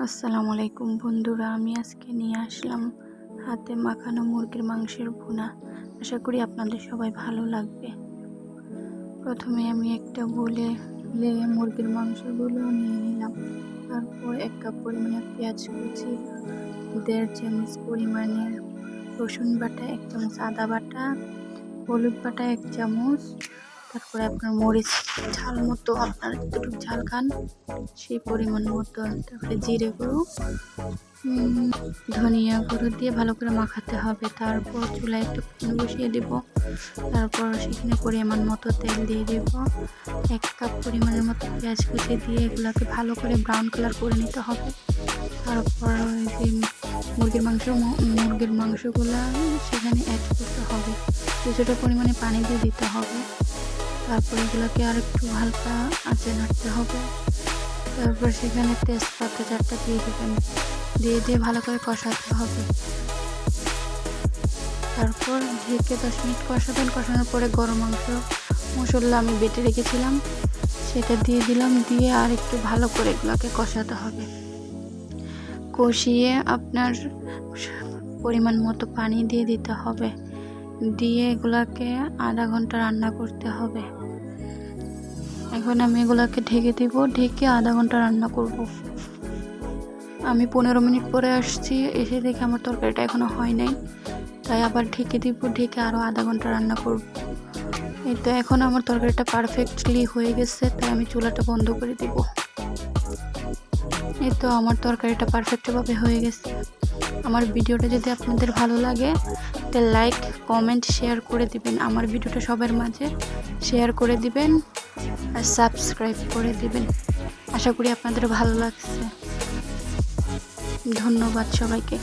আসসালামু আলাইকুম বন্ধুরা, আমি আজকে নিয়ে আসলাম হাতে মাখানো মুরগির মাংসের ভুনা। আশা করি আপনাদের সবাই ভালো লাগবে। প্রথমে আমি একটা বলে মুরগির মাংসগুলো নিয়ে নিলাম। তারপর 1 কাপ পরিমাণে পেঁয়াজ কুচি, 1.5 চামচ পরিমাণের রসুন বাটা, 1 চামচ আদা বাটা, হলুদ বাটা 1 চামচ, তারপরে আপনার মরিচ ঝাল মতো, আপনার যতটুকু ঝাল খান সেই পরিমাণ মতো, তারপরে জিরে গুঁড়ো, ধনিয়া গুঁড়ো দিয়ে ভালো করে মাখাতে হবে। তারপর চুলায় একটু প্যান বসিয়ে দেব। তারপর সেখানে পরিমাণ মতো তেল দিয়ে দেব। 1 কাপ পরিমাণের মতো পেঁয়াজ কুচি দিয়ে এগুলোকে ভালো করে ব্রাউন কালার করে নিতে হবে। তারপর যে মুরগির মাংসগুলো সেখানে অ্যাড করতে হবে। কিছুটা পরিমাণে পানি দিয়ে দিতে হবে। তারপর এগুলোকে আর একটু হালকা আঁচে নাড়তে হবে। তারপর সেখানে তেজপাতা 4টা দিয়ে দেবেন, দিয়ে ভালো করে কষাতে হবে। তারপর ঢেকে 10 মিনিট কষাবেন। কষানোর পরে গরম মাংস মশলা আমি বেটে রেখেছিলাম সেটা দিয়ে দিলাম। দিয়ে আর একটু ভালো করে এগুলোকে কষাতে হবে। কষিয়ে আপনার পরিমাণ মতো পানি দিয়ে দিতে হবে। দিয়ে এগুলাকে আধা ঘন্টা রান্না করতে হবে। এখন আমি এগুলাকে ঢেকে দিব। ঢেকে আধা ঘন্টা রান্না করব। আমি 15 মিনিট পরে আসছি, এসে দেখে আমার তরকারিটা এখনো হয় নাই, তাই আবার ঢেকে দিব। ঢেকে আরও আধা ঘন্টা রান্না করব। এই তো এখন আমার তরকারিটা পারফেক্টলি হয়ে গেছে, তাই আমি চুলাটা বন্ধ করে দিব। এই তো আমার তরকারিটা পারফেক্টভাবে হয়ে গেছে। আমার ভিডিওটা যদি আপনাদের ভালো লাগে তাহলে লাইক, কমেন্ট, শেয়ার করে দিবেন। আমার ভিডিওটা সবার মাঝে শেয়ার করে দিবেন আর সাবস্ক্রাইব করে দিবেন। আশা করি আপনাদের ভালো লাগছে। ধন্যবাদ সবাইকে।